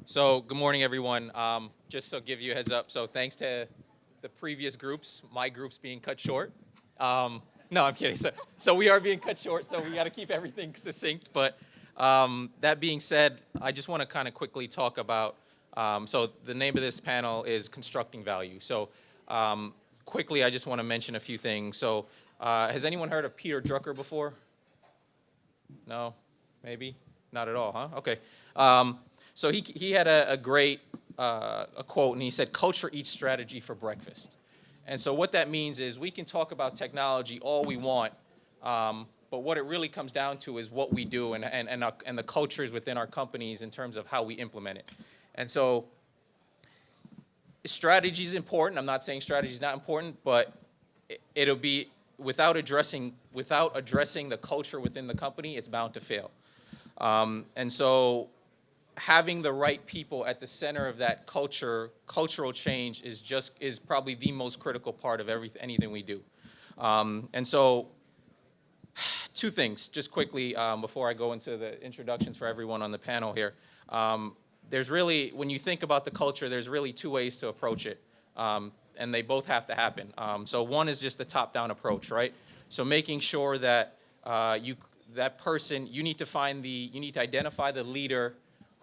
So good morning, everyone. Just to give you a heads up, so thanks to the previous groups, my group's being cut short. No, I'm kidding. So we are being cut short, so we got to keep everything succinct. But that being said, I just want to kind of quickly talk about, so the name of this panel is Constructing Value. So quickly, I just want to mention a few things. So has anyone heard of Peter Drucker before? No? Maybe? Not at all, huh? Okay. So he had a great a quote, and he said, "Culture eats strategy for breakfast." And so what that means is we can talk about technology all we want, but what it really comes down to is what we do and the cultures within our companies in terms of how we implement it. And so strategy is important. I'm not saying strategy is not important, but it'll be without addressing the culture within the company, it's bound to fail. And so having the right people at the center of that cultural change is probably the most critical part of anything we do. And so two things, just quickly, before I go into the introductions for everyone on the panel here. There's really, when you think about the culture, there's really two ways to approach it, and they both have to happen. So one is just the top-down approach, right? So making sure that you need to identify the leader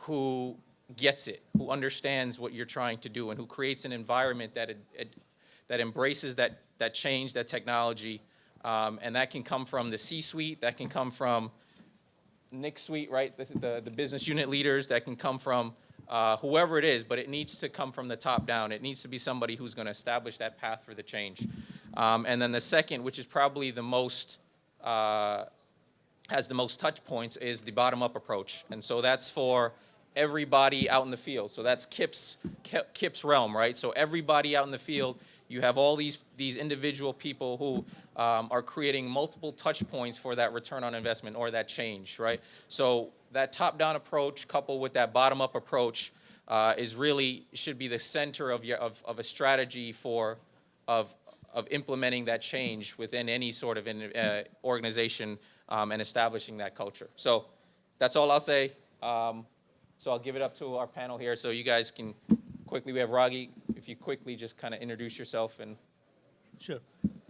who gets it, who understands what you're trying to do, and who creates an environment that embraces that change, that technology, and that can come from the C-suite, that can come from Nick's suite, right, the business unit leaders, that can come from whoever it is, but it needs to come from the top down. It needs to be somebody who's going to establish that path for the change. And then the second, which is probably the most has the most touch points, is the bottom-up approach. And so that's for everybody out in the field. So that's Kipp's realm, right? So everybody out in the field, you have all these individual people who are creating multiple touch points for that return on investment or that change, right? So that top-down approach coupled with that bottom-up approach should be the center of a strategy of implementing that change within any sort of organization and establishing that culture. So that's all I'll say. So I'll give it up to our panel here so you guys can quickly, we have Raghi, if you quickly just kind of introduce yourself. And Sure.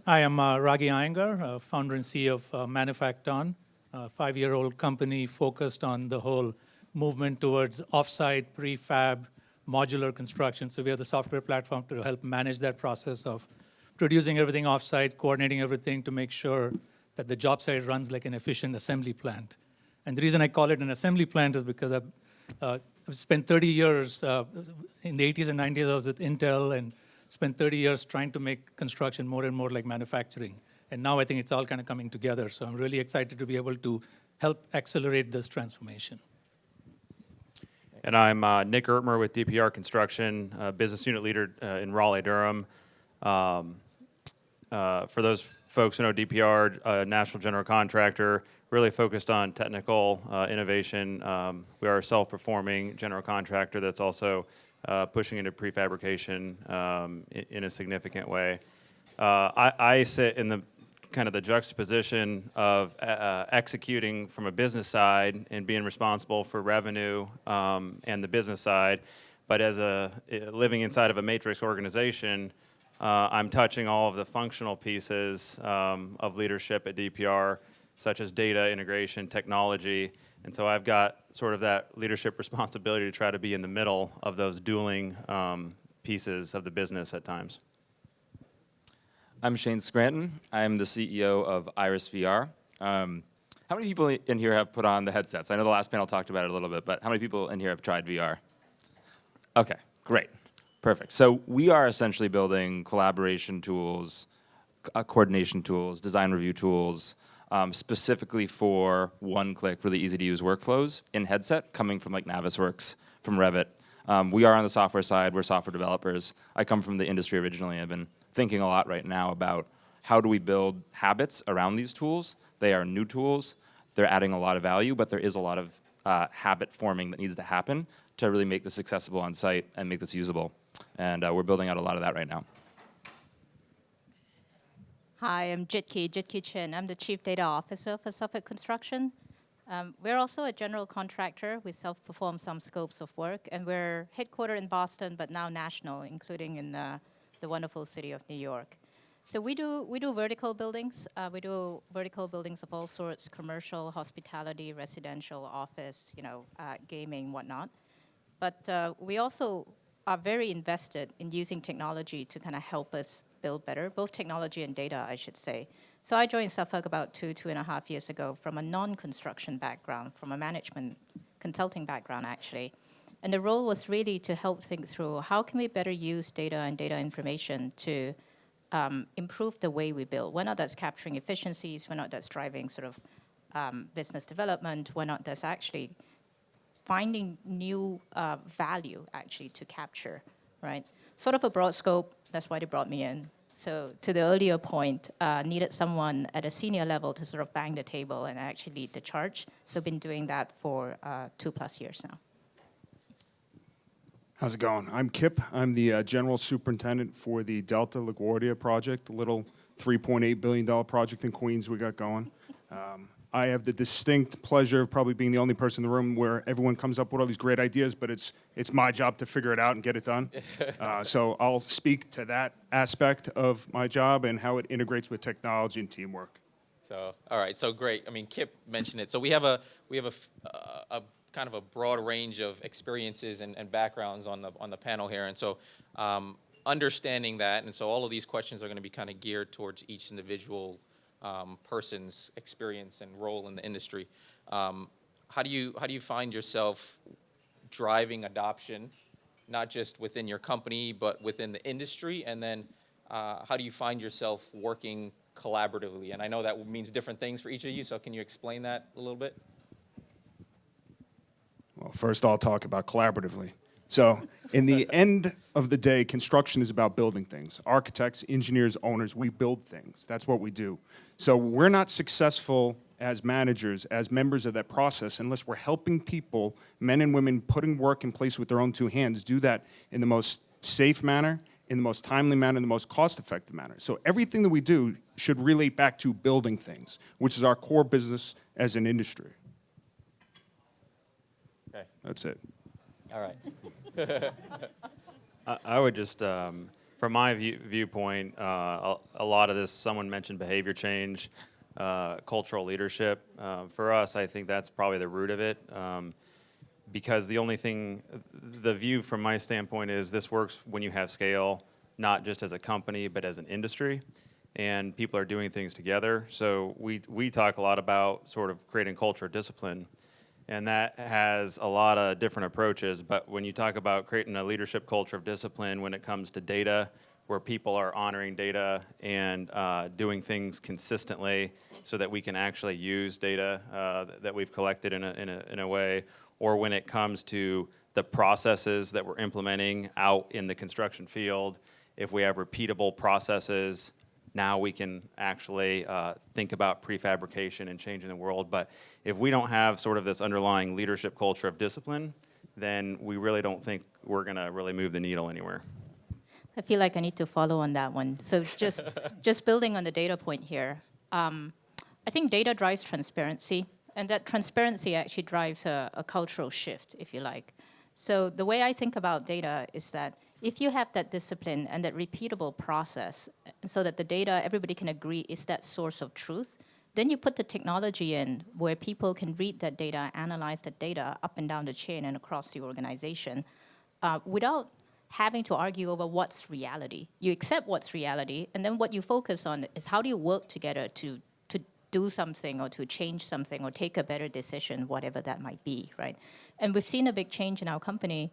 I am Raghi Iyengar, founder and CEO of ManufactOn, a 5-year-old company focused on the whole movement towards offsite, prefab, modular construction. So we have the software platform to help manage that process of producing everything offsite, coordinating everything to make sure that the job site runs like an efficient assembly plant. And the reason I call it an assembly plant is because I've spent 30 years, in the 80s and 90s, I was with Intel and spent 30 years trying to make construction more and more like manufacturing. And now I think it's all kind of coming together. So I'm really excited to be able to help accelerate this transformation. And I'm Nick Ertmer with Dpr Construction, business unit leader in Raleigh, Durham. For those folks who know Dpr, a national general contractor, really focused on technical innovation. We are a self-performing general contractor that's also pushing into prefabrication in a significant way. I sit in the kind of the juxtaposition of executing from a business side and being responsible for revenue and the business side, but as living inside of a matrix organization, I'm touching all of the functional pieces of leadership at DPR, such as data integration, technology, and so I've got sort of that leadership responsibility to try to be in the middle of those dueling pieces of the business at times. I'm Shane Scranton. I'm the CEO of IrisVR. How many people in here have put on the headsets? I know the last panel talked about it a little bit, but how many people in here have tried VR? Okay, great. Perfect. So we are essentially building collaboration tools, coordination tools, design review tools, specifically for one-click, really easy-to-use workflows in headset, coming from like Navisworks, from Revit. We are on the software side. We're software developers. I come from the industry originally. I've been thinking a lot right now about how do we build habits around these tools. They are new tools. They're adding a lot of value, but there is a lot of habit forming that needs to happen to really make this accessible on site and make this usable. And we're building out a lot of that right now. Hi, I'm Jitki Chen. I'm the Chief Data Officer for Suffolk Construction. We're also a general contractor. We self-perform some scopes of work, and we're headquartered in Boston, but now national, including in the wonderful city of New York. So we do vertical buildings. We do vertical buildings of all sorts: commercial, hospitality, residential, office, gaming, whatnot. But we also are very invested in using technology to kind of help us build better, both technology and data, I should say. So I joined Suffolk about 2.5 years ago from a non-construction background, from a management consulting background, actually. And the role was really to help think through how can we better use data and data information to improve the way we build. Why not that's capturing efficiencies, why not that's driving sort of business development, why not that's actually finding new value actually to capture, right? Sort of a broad scope, that's why they brought me in. So to the earlier point, needed someone at a senior level to sort of bang the table and actually lead the charge. So been doing that for 2+ years now. How's it going? I'm Kipp. I'm the General Superintendent for the Delta LaGuardia project, the little $3.8 billion project in Queens we got going. I have the distinct pleasure of probably being the only person in the room where everyone comes up with all these great ideas, but it's my job to figure it out and get it done. So I'll speak to that aspect of my job and how it integrates with technology and teamwork. So, all right, so great. I mean, Kipp mentioned it. So we have a kind of a broad range of experiences and backgrounds on the panel here, and so understanding that, and so all of these questions are going to be kind of geared towards each individual person's experience and role in the industry. How do you find yourself driving adoption, not just within your company but within the industry, and then how do you find yourself working collaboratively? And I know that means different things for each of you, so can you explain that a little bit? Well, first I'll talk about collaboratively. So in the end of the day, construction is about building things. Architects, engineers, owners, we build things. That's what we do. So we're not successful as managers, as members of that process, unless we're helping people, men and women, putting work in place with their own two hands, do that in the most safe manner, in the most timely manner, in the most cost-effective manner. So everything that we do should relate back to building things, which is our core business as an industry. Okay. That's it. All right. I would just, from my viewpoint, a lot of this, someone mentioned behavior change, cultural leadership. For us, I think that's probably the root of it, because the view from my standpoint is this works when you have scale, not just as a company, but as an industry, and people are doing things together. So we talk a lot about sort of creating culture of discipline, and that has a lot of different approaches. But when you talk about creating a leadership culture of discipline when it comes to data, where people are honoring data and doing things consistently so that we can actually use data that we've collected in a way, or when it comes to the processes that we're implementing out in the construction field, if we have repeatable processes, now we can actually think about prefabrication and changing the world. But if we don't have sort of this underlying leadership culture of discipline, then we really don't think we're going to really move the needle anywhere. I feel like I need to follow on that one. So just building on the data point here, I think data drives transparency, and that transparency actually drives a cultural shift, if you like. So the way I think about data is that if you have that discipline and that repeatable process so that the data, everybody can agree is that source of truth, then you put the technology in where people can read that data, analyze that data up and down the chain and across the organization without having to argue over what's reality. You accept what's reality, and then what you focus on is how do you work together to do something or to change something or take a better decision, whatever that might be, right? And we've seen a big change in our company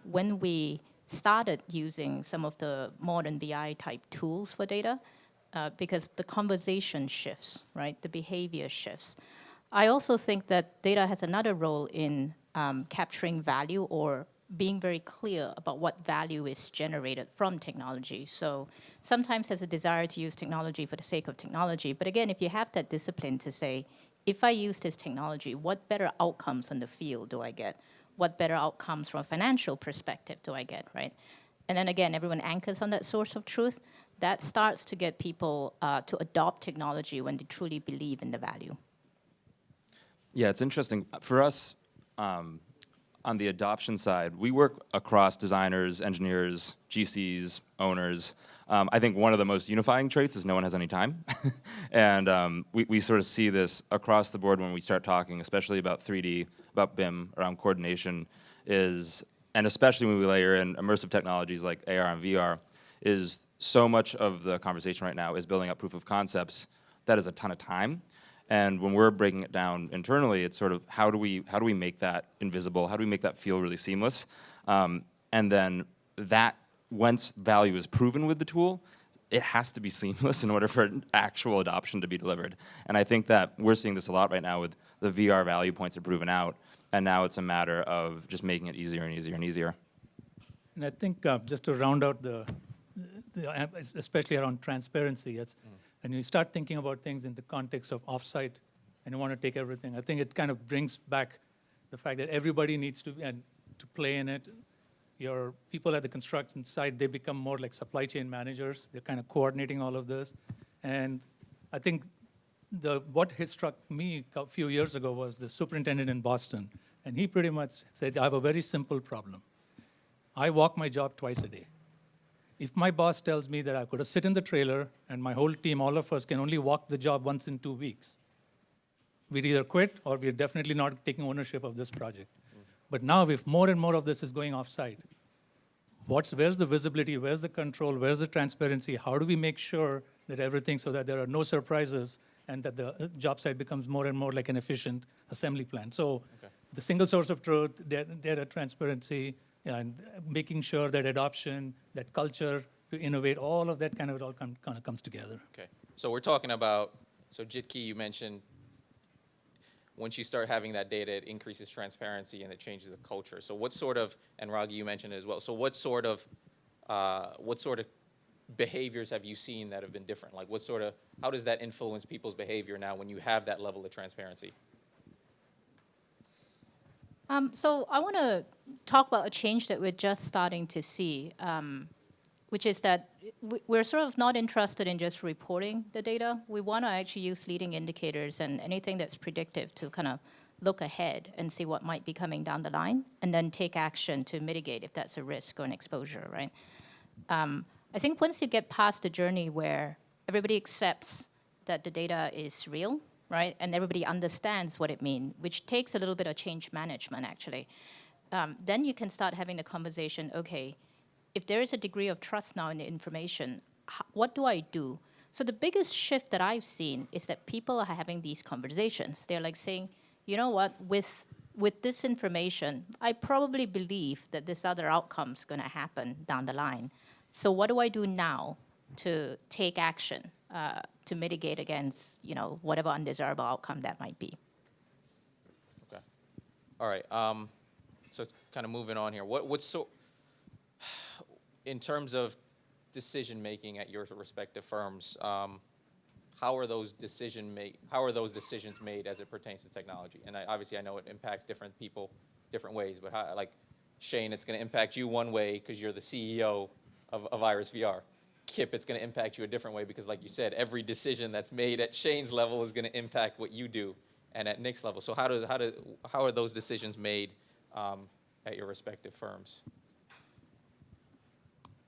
when we started using some of the modern BI type tools for data because the conversation shifts, right? The behavior shifts. I also think that data has another role in capturing value or being very clear about what value is generated from technology. So sometimes there's a desire to use technology for the sake of technology. But again, if you have that discipline to say, if I use this technology, what better outcomes on the field do I get? What better outcomes from a financial perspective do I get, right? And then again, everyone anchors on that source of truth. That starts to get people to adopt technology when they truly believe in the value. Yeah, it's interesting. For us, on the adoption side, we work across designers, engineers, GCs, owners. I think one of the most unifying traits is no one has any time. And we sort of see this across the board when we start talking, especially about 3D, about BIM, around coordination, and especially when we layer in immersive technologies like AR and VR, is so much of the conversation right now is building up proof of concepts. That is a ton of time. And when we're breaking it down internally, it's sort of how do we make that invisible? How do we make that feel really seamless? And then that, once value is proven with the tool, it has to be seamless in order for actual adoption to be delivered. And I think that we're seeing this a lot right now with the VR value points are proven out, and now it's a matter of just making it easier and easier and easier. And I think just to round out especially around transparency, and you start thinking about things in the context of offsite, and you want to take everything, I think it kind of brings back the fact that everybody needs to play in it. Your people at the construction site, they become more like supply chain managers. They're kind of coordinating all of this. And I think what has struck me a few years ago was the superintendent in Boston. And he pretty much said, I have a very simple problem. I walk my job twice a day. If my boss tells me that I've got to sit in the trailer and my whole team, all of us, can only walk the job once in 2 weeks, we'd either quit or we're definitely not taking ownership of this project. But now if more and more of this is going off-site, where's the visibility, where's the control, where's the transparency? How do we make sure that everything, so that there are no surprises and that the job site becomes more and more like an efficient assembly plant? So the single source of truth, data transparency, and making sure that adoption, that culture to innovate, all of that kind of comes together. Okay, so we're talking about, so Jitki, you mentioned, once you start having that data, it increases transparency and it changes the culture. So what sort of, and Raghi, you mentioned it as well, so what sort of behaviors have you seen that have been different? Like how does that influence people's behavior now when you have that level of transparency? So I want to talk about a change that we're just starting to see, which is that we're sort of not interested in just reporting the data. We want to actually use leading indicators and anything that's predictive to kind of look ahead and see what might be coming down the line, and then take action to mitigate if that's a risk or an exposure, right? I think once you get past the journey where everybody accepts that the data is real, right, and everybody understands what it means, which takes a little bit of change management, actually, then you can start having the conversation, okay, if there is a degree of trust now in the information, what do I do? So the biggest shift that I've seen is that people are having these conversations. They're like saying, you know what, with this information, I probably believe that this other outcome is going to happen down the line. So what do I do now to take action to mitigate against, whatever undesirable outcome that might be? Okay. All right. So kind of moving on here. In terms of decision making at your respective firms, how are those decisions made as it pertains to technology? And obviously I know it impacts different people different ways, but like Shane, it's going to impact you one way because you're the CEO of IrisVR. Kipp, it's going to impact you a different way because, like you said, every decision that's made at Shane's level is going to impact what you do, and at Nick's level. So how are those decisions made at your respective firms?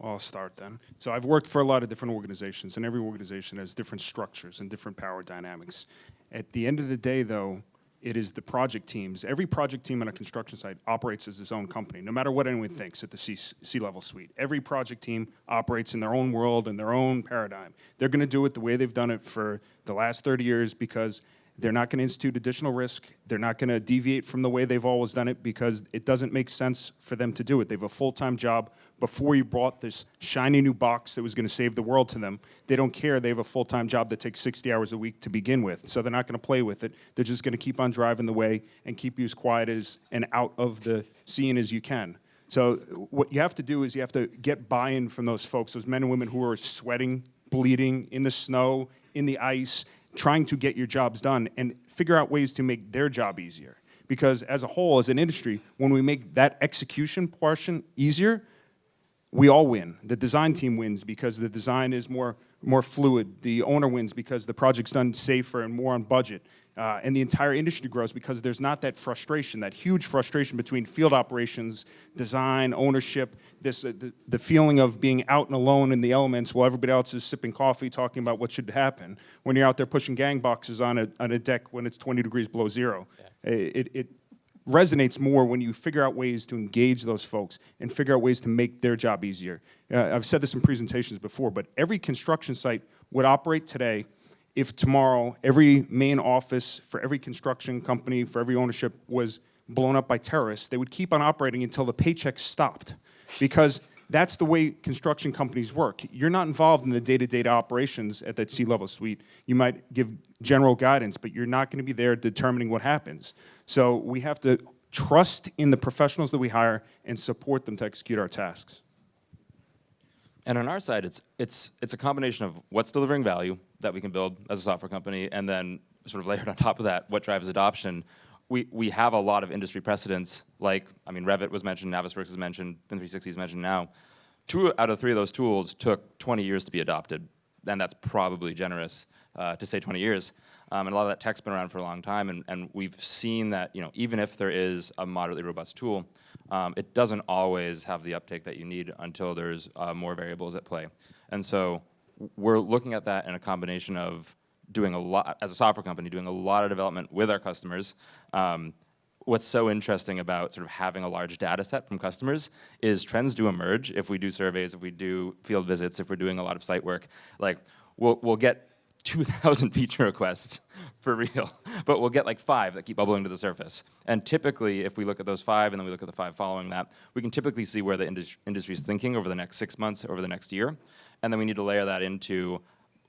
I'll start then. So I've worked for a lot of different organizations, and every organization has different structures and different power dynamics. At the end of the day, though, it is the project teams. Every project team on a construction site operates as its own company, no matter what anyone thinks at the C-level suite. Every project team operates in their own world and their own paradigm. They're going to do it the way they've done it for the last 30 years because they're not going to institute additional risk. They're not going to deviate from the way they've always done it because it doesn't make sense for them to do it. They have a full-time job. Before you brought this shiny new box that was going to save the world to them, they don't care. They have a full-time job that takes 60 hours a week to begin with, so they're not going to play with it. They're just going to keep on driving the way and keep you as quiet as and out of the scene as you can. So what you have to do is you have to get buy-in from those folks, those men and women who are sweating, bleeding, in the snow, in the ice, trying to get your jobs done, and figure out ways to make their job easier. Because as a whole, as an industry, when we make that execution portion easier, we all win. The design team wins because the design is more fluid. The owner wins because the project's done safer and more on budget. and the entire industry grows because there's not that frustration, that huge frustration between field operations, design, ownership, the feeling of being out and alone in the elements while everybody else is sipping coffee, talking about what should happen when you're out there pushing gang boxes on a deck when it's 20 degrees below zero. Yeah. It resonates more when you figure out ways to engage those folks and figure out ways to make their job easier. I've said this in presentations before, but every construction site would operate today if tomorrow every main office for every construction company, for every ownership was blown up by terrorists. They would keep on operating until the paychecks stopped, because that's the way construction companies work. You're not involved in the day-to-day operations at that C-level suite. You might give general guidance, but you're not going to be there determining what happens. So we have to trust in the professionals that we hire and support them to execute our tasks. And on our side, it's a combination of what's delivering value that we can build as a software company, and then sort of layered on top of that, what drives adoption. We have a lot of industry precedents, like, I mean, Revit was mentioned, Navisworks is mentioned, Pin360 is mentioned now. 2 out of 3 of those tools took 20 years to be adopted, and that's probably generous to say 20 years. And a lot of that tech's been around for a long time, and we've seen that, you know, even if there is a moderately robust tool, it doesn't always have the uptake that you need until there's more variables at play. And so we're looking at that in a combination of doing a lot, as a software company, doing a lot of development with our customers. What's so interesting about sort of having a large data set from customers is trends do emerge if we do surveys, if we do field visits, if we're doing a lot of site work. Like, we'll get 2,000 feature requests for real, but we'll get like 5 that keep bubbling to the surface. And typically, if we look at those 5 and then we look at the 5 following that, we can typically see where the industry is thinking over the next 6 months, over the next year. And then we need to layer that into,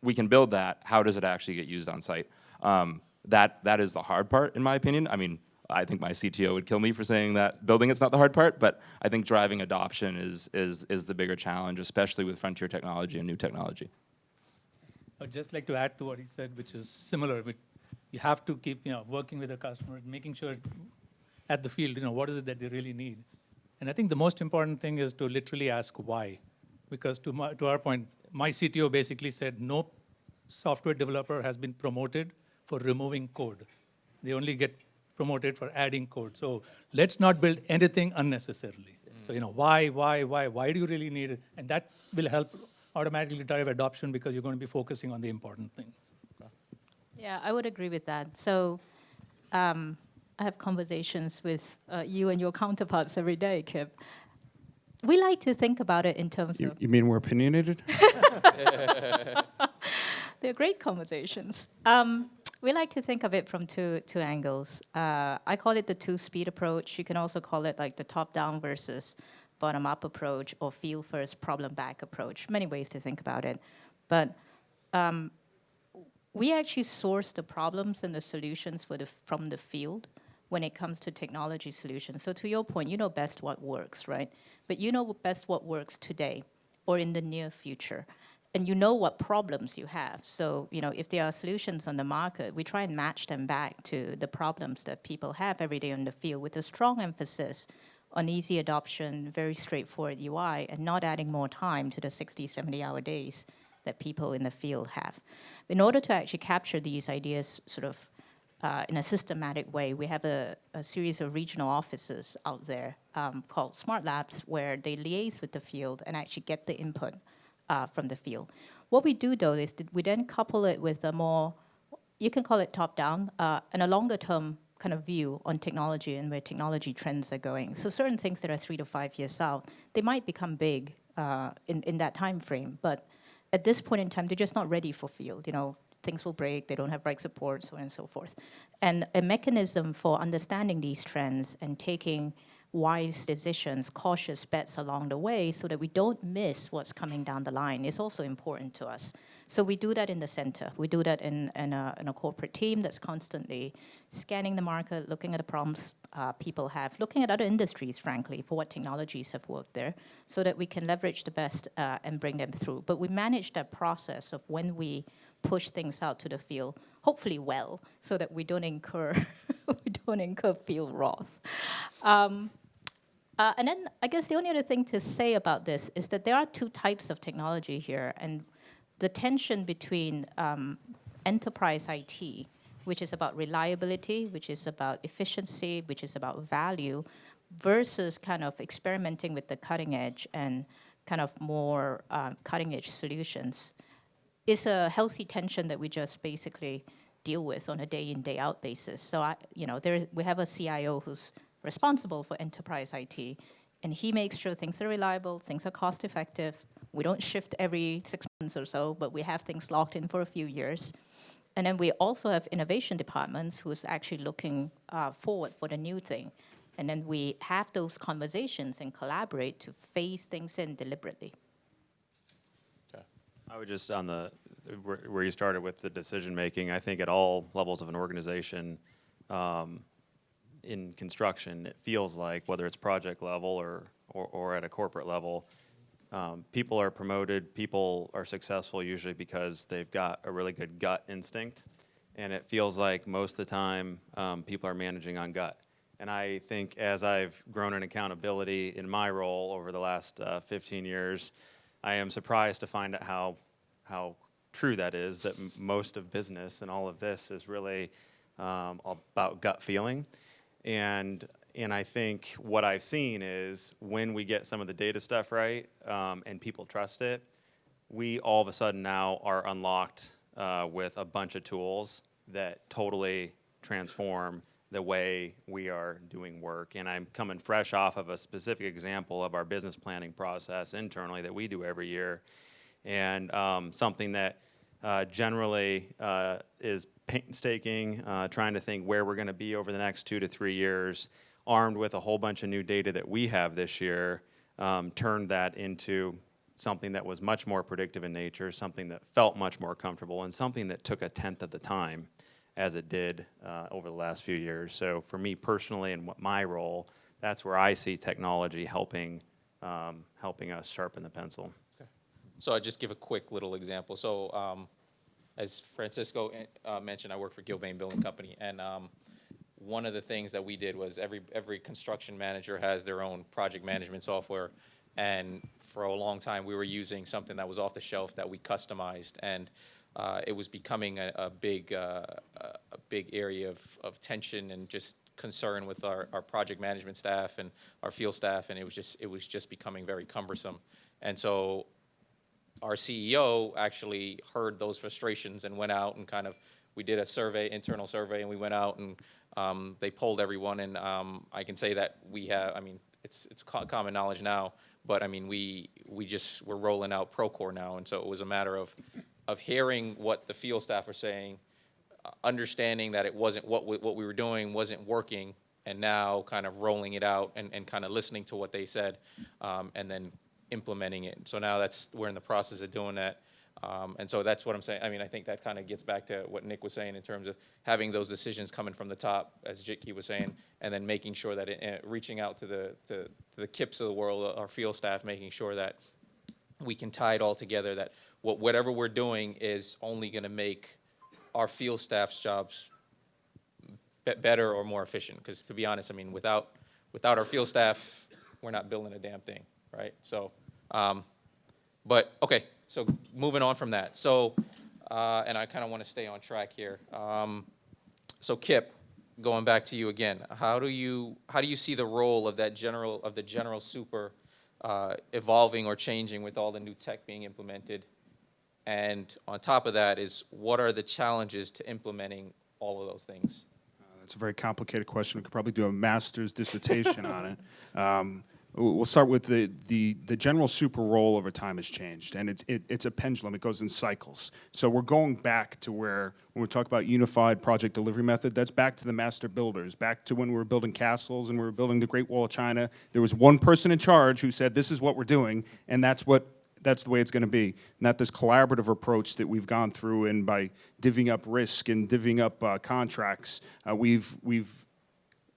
we can build that, how does it actually get used on site? That is the hard part, in my opinion. I mean, I think my CTO would kill me for saying that building it's not the hard part, but I think driving adoption is the bigger challenge, especially with frontier technology and new technology. I'd just like to add to what he said, which is similar. You have to keep, working with the customer, making sure at the field, what is it that they really need. And I think the most important thing is to literally ask why. Because to our point, my CTO basically said no software developer has been promoted for removing code. They only get promoted for adding code. So let's not build anything unnecessarily. So, why do you really need it? And that will help automatically drive adoption because you're going to be focusing on the important things. Yeah, I would agree with that. So I have conversations with you and your counterparts every day, Kipp. We like to think about it in terms of... You mean we're opinionated? They're great conversations. We like to think of it from two angles. I call it the two-speed approach. You can also call it like the top-down versus bottom-up approach, or field-first, problem-back approach. Many ways to think about it. But we actually source the problems and the solutions from the field when it comes to technology solutions. So to your point, you know best what works, right? But you know best what works today or in the near future. And you know what problems you have. So, if there are solutions on the market, we try and match them back to the problems that people have every day on the field, with a strong emphasis on easy adoption, very straightforward UI, and not adding more time to the 60, 70-hour days that people in the field have. In order to actually capture these ideas sort of in a systematic way, we have a series of regional offices out there called Smart Labs, where they liaise with the field and actually get the input from the field. What we do, though, is that we then couple it with a more, you can call it top-down, and a longer-term kind of view on technology and where technology trends are going. So certain things that are 3 to 5 years out, they might become big in that time frame, but at this point in time, they're just not ready for field. Things will break, they don't have RICS support, so on and so forth. And a mechanism for understanding these trends and taking wise decisions, cautious bets along the way so that we don't miss what's coming down the line is also important to us. So we do that in the center. We do that in a corporate team that's constantly scanning the market, looking at the problems people have, looking at other industries, frankly, for what technologies have worked there, so that we can leverage the best and bring them through. But we manage that process of when we push things out to the field, hopefully well, so that we don't incur field wrath. And then I guess the only other thing to say about this is that there are 2 types of technology here, and the tension between enterprise IT which is about reliability, which is about efficiency, which is about value, versus kind of experimenting with the cutting edge and kind of more cutting edge solutions, is a healthy tension that we just basically deal with on a day in, day out basis. So we have a CIO who's responsible for enterprise IT, and he makes sure things are reliable, things are cost effective. We don't shift every 6 months or so, but we have things locked in for a few years. And then we also have innovation departments who's actually looking forward for the new thing. And then we have those conversations and collaborate to phase things in deliberately. I would just, on the, where you started with the decision making, I think at all levels of an organization, in construction, it feels like, whether it's project level or at a corporate level, people are promoted, people are successful usually because they've got a really good gut instinct. And it feels like most of the time, people are managing on gut. And I think as I've grown in accountability in my role over the last 15 years, I am surprised to find out how true that is, that most of business and all of this is really about gut feeling. And I think what I've seen is when we get some of the data stuff right and people trust it, we all of a sudden now are unlocked with a bunch of tools that totally transform the way we are doing work. And I'm coming fresh off of a specific example of our business planning process internally that we do every year. And something that generally is painstaking, trying to think where we're going to be over the next 2 to 3 years, armed with a whole bunch of new data that we have this year, turned that into something that was much more predictive in nature, something that felt much more comfortable, and something that took 1/10 of the time as it did over the last few years. So for me personally and my role, that's where I see technology helping us sharpen the pencil. So I'll just give a quick little example. So as Francisco mentioned, I work for Gilbane Building Company, and one of the things that we did was every construction manager has their own project management software, and for a long time we were using something that was off the shelf that we customized, and it was becoming a big area of tension and just concern with our project management staff and our field staff, and it was just becoming very cumbersome. And so our CEO actually heard those frustrations and went out and we did a survey, internal survey, and we went out and they polled everyone, and I can say that we have, it's common knowledge now, but we're rolling out Procore now, and so it was a matter of hearing what the field staff were saying, understanding that it wasn't what we were doing wasn't working, and now kind of rolling it out and kind of listening to what they said, and then implementing it. So now we're in the process of doing that. And so that's what I'm saying. I think that kind of gets back to what Nick was saying in terms of having those decisions coming from the top, as Jitke was saying, and then making sure that reaching out to the Kipps of the world, our field staff, making sure that we can tie it all together, that whatever we're doing is only going to make our field staff's jobs better or more efficient. Because to be honest, without our field staff, we're not building a damn thing, right? So, but okay. So moving on from that. So, and I kind of want to stay on track here. So Kipp, going back to you again, how do you see the role of the general super evolving or changing with all the new tech being implemented? And on top of that what are the challenges to implementing all of those things? That's a very complicated question. We could probably do a master's dissertation on it. We'll start with the general super role over time has changed, and it's a pendulum. It goes in cycles. So we're going back to when we talk about unified project delivery method, that's back to the master builders, back to when we were building castles and we were building the Great Wall of China. There was one person in charge who said, this is what we're doing, and that's the way it's going to be. Not this collaborative approach that we've gone through, and by divvying up risk and divvying up contracts, we've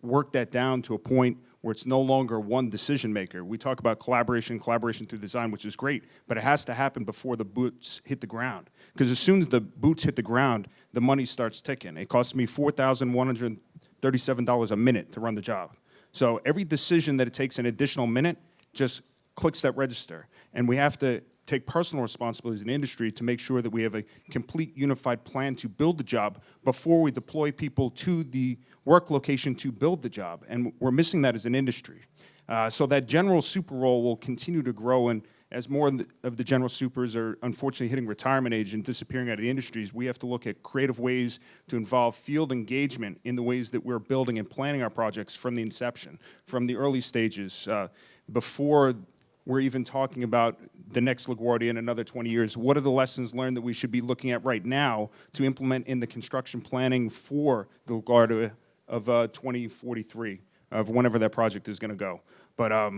worked that down to a point where it's no longer one decision maker. We talk about collaboration through design, which is great, but it has to happen before the boots hit the ground. Because as soon as the boots hit the ground, the money starts ticking. It costs me $4,137 a minute to run the job. So every decision that it takes an additional minute just clicks that register. And we have to take personal responsibility as an industry to make sure that we have a complete unified plan to build the job before we deploy people to the work location to build the job. And we're missing that as an industry. So that general super role will continue to grow, and as more of the general supers are unfortunately hitting retirement age and disappearing out of the industries, we have to look at creative ways to involve field engagement in the ways that we're building and planning our projects from the inception, from the early stages, before we're even talking about the next LaGuardia in another 20 years. What are the lessons learned that we should be looking at right now to implement in the construction planning for the LaGuardia of 2043, of whenever that project is going to go? But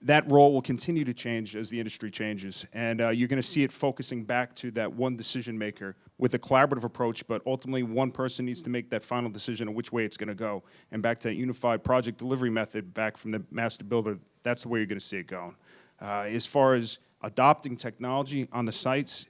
that role will continue to change as the industry changes, and you're going to see it focusing back to that one decision maker with a collaborative approach, but ultimately one person needs to make that final decision on which way it's going to go. And back to that unified project delivery method back from the master builder, that's the way you're going to see it going. As far as adopting technology on the sites,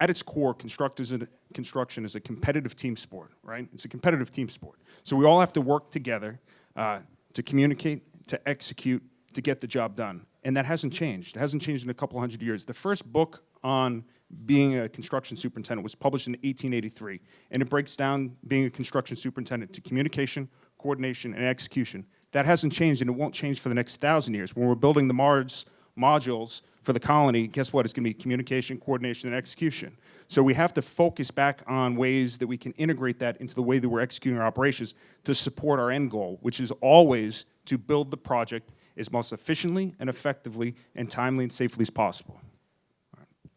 at its core, construction is a competitive team sport, right? It's a competitive team sport. So we all have to work together to communicate, to execute, to get the job done. And that hasn't changed. It hasn't changed in a couple hundred years. The first book on being a construction superintendent was published in 1883, and it breaks down being a construction superintendent to communication, coordination, and execution. That hasn't changed, and it won't change for the next 1,000 years. When we're building the Mars modules for the colony, guess what? It's going to be communication, coordination, and execution. So we have to focus back on ways that we can integrate that into the way that we're executing our operations to support our end goal, which is always to build the project as most efficiently and effectively and timely and safely as possible.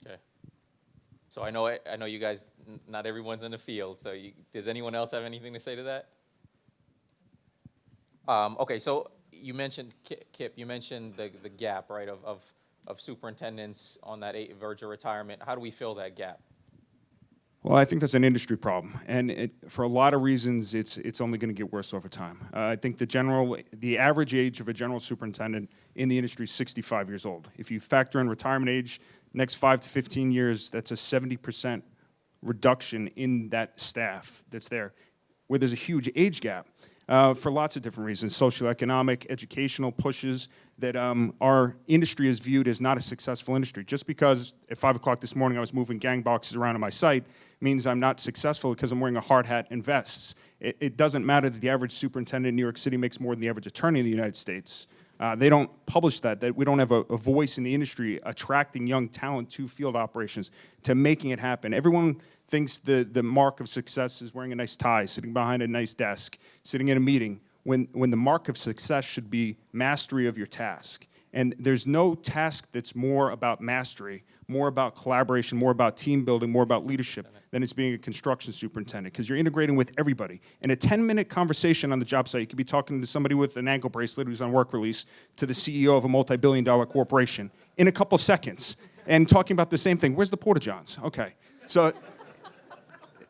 Okay. So I know you guys, not everyone's in the field, so does anyone else have anything to say to that? Okay, so you mentioned, Kipp, you mentioned the gap, right, of superintendents on that verge of retirement. How do we fill that gap? Well, I think that's an industry problem, and for a lot of reasons, it's only going to get worse over time. I think the average age of a general superintendent in the industry is 65 years old. If you factor in retirement age, next 5 to 15 years, that's a 70% reduction in that staff that's there, where there's a huge age gap. For lots of different reasons, socioeconomic, educational pushes that our industry is viewed as not a successful industry. Just because at 5 o'clock this morning I was moving gang boxes around on my site means I'm not successful because I'm wearing a hard hat and vests. It doesn't matter that the average superintendent in New York City makes more than the average attorney in the United States. They don't publish that we don't have a voice in the industry attracting young talent to field operations, to making it happen. Everyone thinks the mark of success is wearing a nice tie, sitting behind a nice desk, sitting in a meeting, when the mark of success should be mastery of your task. And there's no task that's more about mastery, more about collaboration, more about team building, more about leadership than it's being a construction superintendent, because you're integrating with everybody. In a 10-minute conversation on the job site, you could be talking to somebody with an ankle bracelet who's on work release to the CEO of a multi-billion-dollar corporation in a couple seconds and talking about the same thing. Where's the Porta-Johns? Okay. So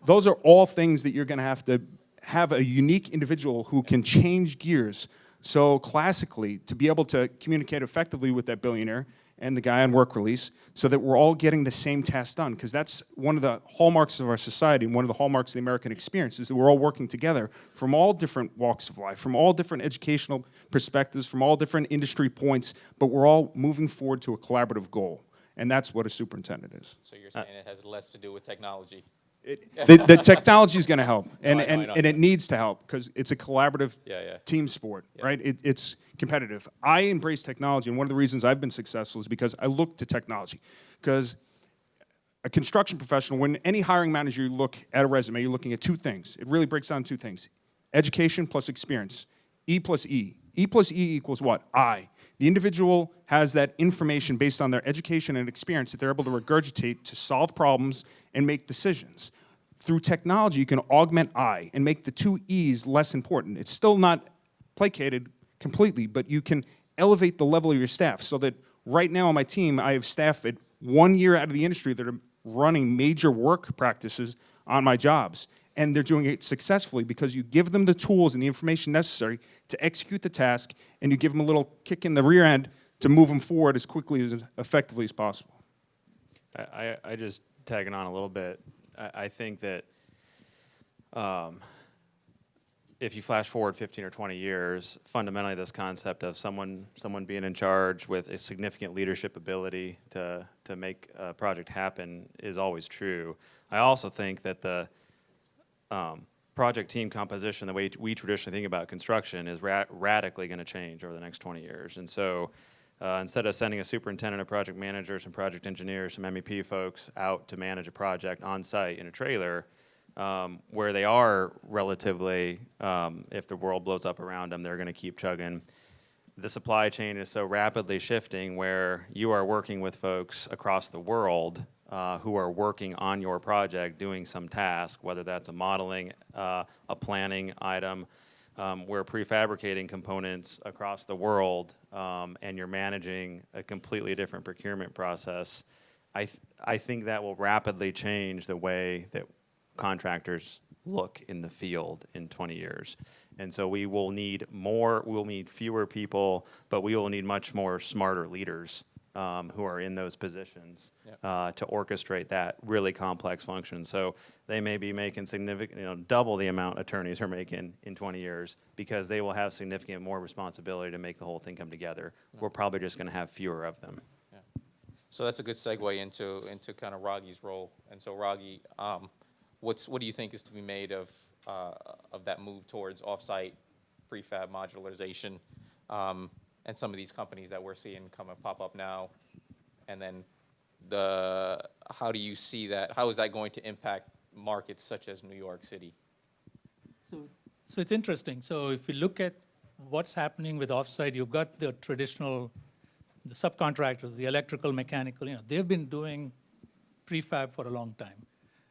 those are all things that you're going to have a unique individual who can change gears. So classically, to be able to communicate effectively with that billionaire and the guy on work release so that we're all getting the same task done, because that's one of the hallmarks of our society and one of the hallmarks of the American experience is that we're all working together from all different walks of life, from all different educational perspectives, from all different industry points, but we're all moving forward to a collaborative goal. And that's what a superintendent is. So you're saying it has less to do with technology? The technology is going to help, and I know. it needs to help because it's a collaborative team sport, Yeah. right? It's competitive. I embrace technology, and one of the reasons I've been successful is because I look to technology. Because a construction professional, when any hiring manager you look at a resume, you're looking at two things. It really breaks down to two things: education plus experience. E plus E. E plus E equals what? I. The individual has that information based on their education and experience that they're able to regurgitate to solve problems and make decisions. Through technology, you can augment I and make the two E's less important. It's still not placated completely, but you can elevate the level of your staff so that right now on my team, I have staff at 1 year out of the industry that are running major work practices on my jobs. And they're doing it successfully because you give them the tools and the information necessary to execute the task, and you give them a little kick in the rear end to move them forward as quickly as effectively as possible. I just tagging on a little bit. I think that if you flash forward 15 or 20 years, fundamentally this concept of someone being in charge with a significant leadership ability to make a project happen is always true. I also think that the project team composition, the way we traditionally think about construction, is radically going to change over the next 20 years. And so instead of sending a superintendent, a project manager, some project engineers, some MEP folks out to manage a project on site in a trailer, where they are relatively, if the world blows up around them, they're going to keep chugging. The supply chain is so rapidly shifting where you are working with folks across the world who are working on your project, doing some task, whether that's a modeling, a planning item. We're prefabricating components across the world, and you're managing a completely different procurement process. I think that will rapidly change the way that contractors look in the field in 20 years. And so we will need fewer people, but we will need much more smarter leaders who are in those positions to orchestrate that really complex function. So they may be making significant, double the amount attorneys are making in 20 years because they will have significant more responsibility to make the whole thing come together. We're probably just going to have fewer of them. Yeah. So that's a good segue into kind of Raghi's role. And so Raghi, what do you think is to be made of that move towards offsite prefab modularization, and some of these companies that we're seeing pop up now, and then how do you see that? How is that going to impact markets such as New York City? So it's interesting. So if you look at what's happening with offsite, you've got the traditional, the subcontractors, the electrical, mechanical. They've been doing prefab for a long time.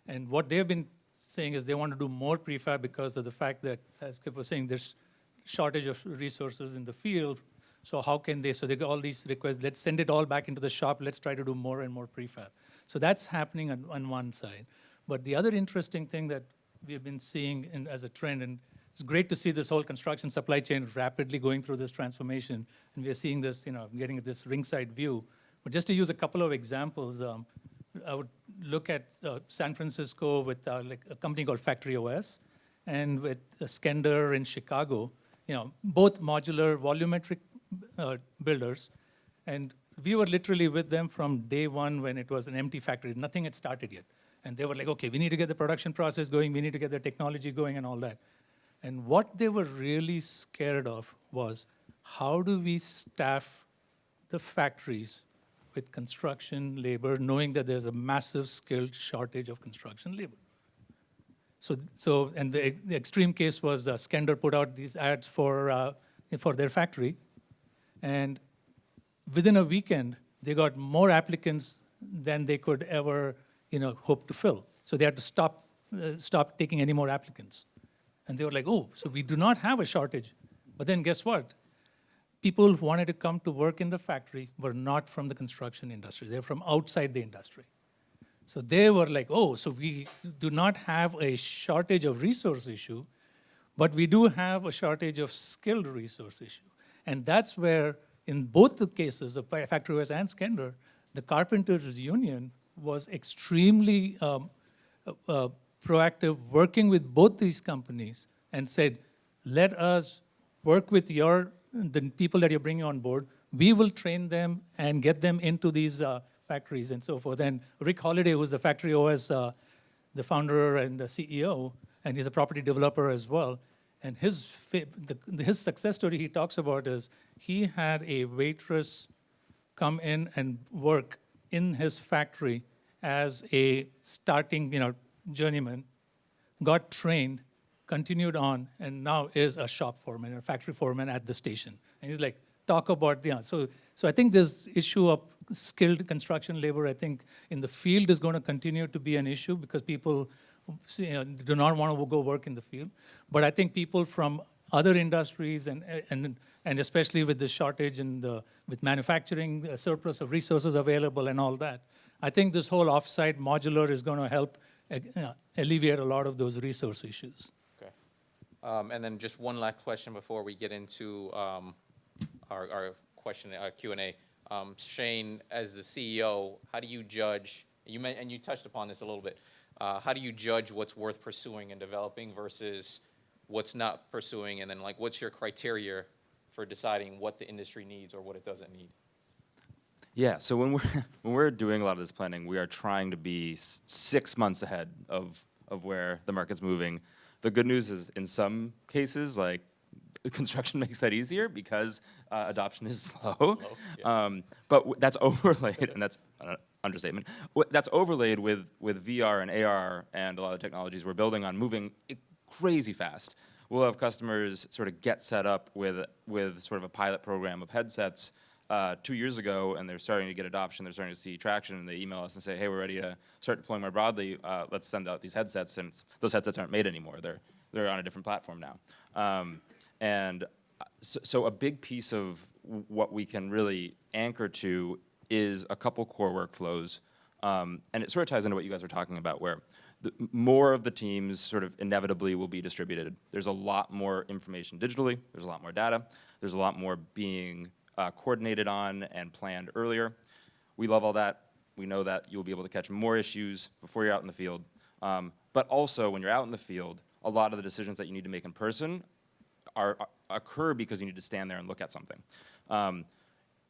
And what they've been saying is they want to do more prefab because of the fact that, as Kipp was saying, there's shortage of resources in the field. So how can they, so they get all these requests, let's send it all back into the shop, let's try to do more and more prefab. So that's happening on one side. But the other interesting thing that we've been seeing as a trend, and it's great to see this whole construction supply chain rapidly going through this transformation, and we're seeing this, getting this ringside view. But just to use a couple of examples, I would look at San Francisco with like a company called Factory OS, and with Skender in Chicago, both modular volumetric builders. And we were literally with them from day one when it was an empty factory. Nothing had started yet. And they were like, okay, we need to get the production process going, we need to get the technology going and all that. And what they were really scared of was, how do we staff the factories with construction labor, knowing that there's a massive skilled shortage of construction labor? So and the extreme case was Skender put out these ads for their factory, and within a weekend, they got more applicants than they could ever, hope to fill. So they had to stop taking any more applicants. And they were like, oh, so we do not have a shortage. But then guess what? People who wanted to come to work in the factory were not from the construction industry. They're from outside the industry. So they were like, oh, so we do not have a shortage of resource issue, but we do have a shortage of skilled resource issue. And that's where, in both the cases of Factory OS and Skender, the Carpenters Union was extremely proactive, working with both these companies, and said, let us work with the people that you're bringing on board. We will train them and get them into these factories and so forth. And Rick Holliday, who's the Factory OS, the founder and the CEO, and he's a property developer as well. And his success story he talks about is he had a waitress come in and work in his factory as a starting, journeyman, got trained, continued on, and now is a shop foreman, a factory foreman at the station. And he's like, talk about so I think this issue of skilled construction labor, I think in the field is going to continue to be an issue because people do not want to go work in the field. But I think people from other industries and especially with the shortage and with manufacturing, a surplus of resources available and all that, I think this whole offsite modular is going to help alleviate a lot of those resource issues. Okay. And then just one last question before we get into our question, Q&A. Shane, as the CEO, how do you judge, and you touched upon this a little bit, how do you judge what's worth pursuing and developing versus what's not pursuing, and then like what's your criteria for deciding what the industry needs or what it doesn't need? Yeah, so when we're when we're doing a lot of this planning, we are trying to be 6 months ahead of where the market's moving. The good news is, in some cases, like construction makes that easier because adoption is slow. But that's overlaid, and that's an understatement. That's overlaid with VR and AR and a lot of the technologies we're building on moving crazy fast. We'll have customers sort of get set up with sort of a pilot program of headsets 2 years ago, and they're starting to get adoption, they're starting to see traction, and they email us and say, hey, we're ready to start deploying more broadly, let's send out these headsets, and those headsets aren't made anymore, they're on a different platform now. So a big piece of what we can really anchor to is a couple core workflows, and it sort of ties into what you guys were talking about, where more of the teams sort of inevitably will be distributed. There's a lot more information digitally, there's a lot more data, there's a lot more being coordinated on and planned earlier. We love all that. We know that you'll be able to catch more issues before you're out in the field. But also, when you're out in the field, a lot of the decisions that you need to make in person occur because you need to stand there and look at something.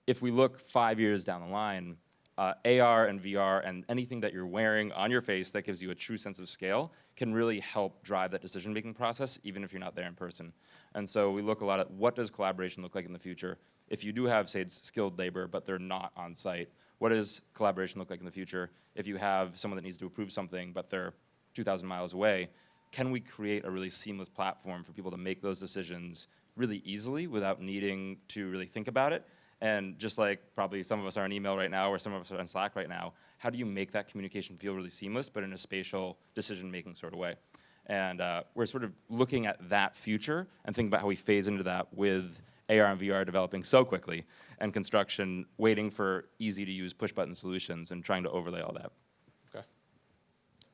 If we look 5 years down the line, AR and VR and anything that you're wearing on your face that gives you a true sense of scale can really help drive that decision-making process, even if you're not there in person. And so we look a lot at what does collaboration look like in the future. If you do have, say, skilled labor, but they're not on site, what does collaboration look like in the future? If you have someone that needs to approve something, but they're 2,000 miles away, can we create a really seamless platform for people to make those decisions really easily without needing to really think about it? And just like probably some of us are on email right now or some of us are on Slack right now, how do you make that communication feel really seamless, but in a spatial decision-making sort of way? And we're sort of looking at that future and thinking about how we phase into that with AR and VR developing so quickly and construction waiting for easy-to-use push-button solutions and trying to overlay all that. Okay.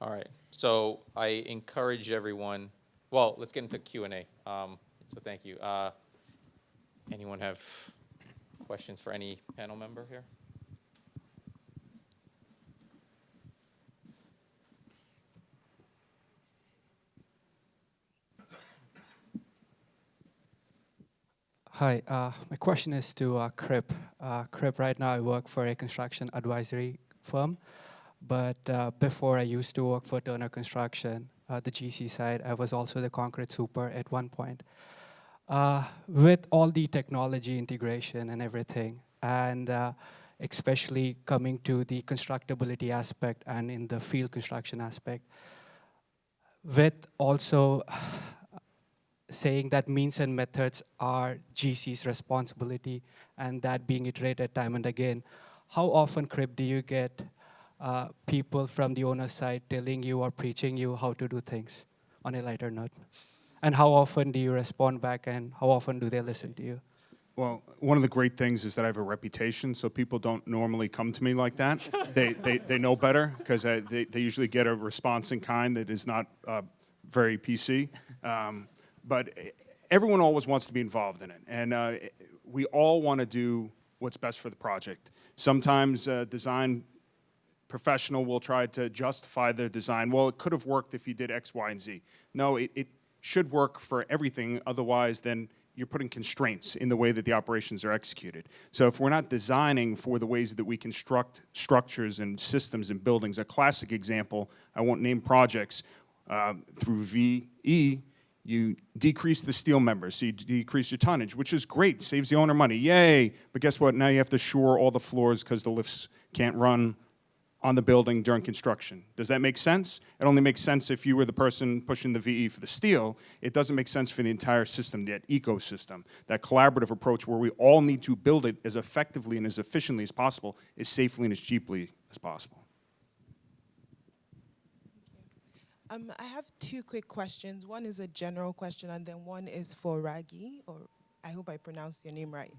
All right. So I encourage everyone, well, let's get into Q&A. So thank you. Anyone have questions for any panel member here? Hi, my question is to Kipp. Kipp, right now I work for a construction advisory firm, but before I used to work for Turner Construction, the GC side. I was also the concrete super at one point. With all the technology integration and everything, and especially coming to the constructability aspect and in the field construction aspect, with also saying that means and methods are GC's responsibility and that being iterated time and again, how often, Kipp, do you get people from the owner side telling you or preaching you how to do things on a lighter note? And how often do you respond back and how often do they listen to you? Well, one of the great things is that I have a reputation, so people don't normally come to me like that. They know better because they usually get a response in kind that is not very PC. But everyone always wants to be involved in it, and we all want to do what's best for the project. Sometimes a design professional will try to justify their design. Well, it could have worked if you did X, Y, and Z. No, it should work for everything. Otherwise, then you're putting constraints in the way that the operations are executed. So if we're not designing for the ways that we construct structures and systems and buildings, a classic example, I won't name projects, through VE, you decrease the steel members, so you decrease your tonnage, which is great, saves the owner money, yay. But guess what, now you have to shore all the floors because the lifts can't run on the building during construction. Does that make sense? It only makes sense if you were the person pushing the VE for the steel. It doesn't make sense for the entire system, that ecosystem, that collaborative approach where we all need to build it as effectively and as efficiently as possible, as safely and as cheaply as possible. I have two quick questions. One is a general question, and then one is for Raghi or I hope I pronounced your name right.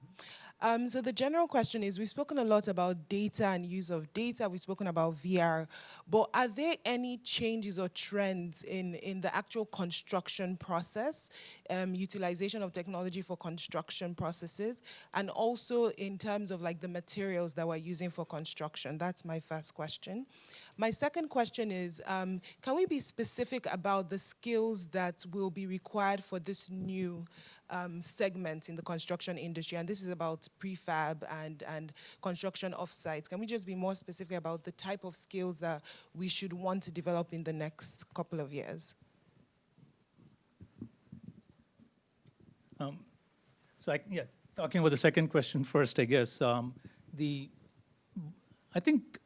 So the general question is, we've spoken a lot about data and use of data, we've spoken about VR, but are there any changes or trends in the actual construction process, utilization of technology for construction processes, and also in terms of like the materials that we're using for construction? That's my first question. My second question is, can we be specific about the skills that will be required for this new segment in the construction industry? And this is about prefab and construction offsite. Can we just be more specific about the type of skills that we should want to develop in the next couple of years? Talking about the second question first, I guess. I think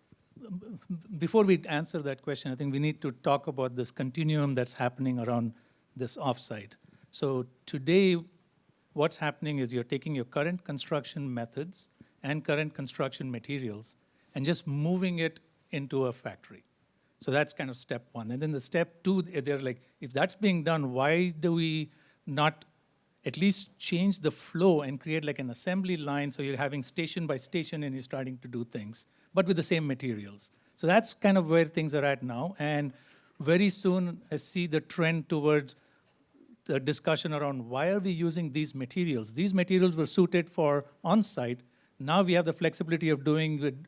before we answer that question, I think we need to talk about this continuum that's happening around this offsite. So today, what's happening is you're taking your current construction methods and current construction materials and just moving it into a factory. So that's kind of step one. And then the step two, they're like, if that's being done, why do we not at least change the flow and create like an assembly line so you're having station by station and you're starting to do things, but with the same materials. So that's kind of where things are at now. And very soon I see the trend towards the discussion around why are we using these materials? These materials were suited for on-site. Now we have the flexibility of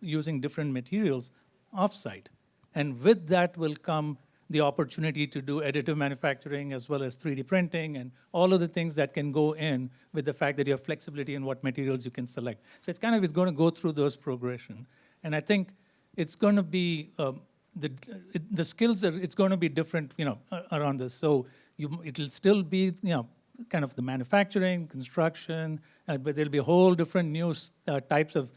using different materials off-site. And with that will come the opportunity to do additive manufacturing as well as 3D printing and all of the things that can go in with the fact that you have flexibility in what materials you can select. So it's going to go through those progression. And I think it's going to be, the skills, it's going to be different, around this. So it'll still be, kind of the manufacturing, construction, but there'll be a whole different new types of,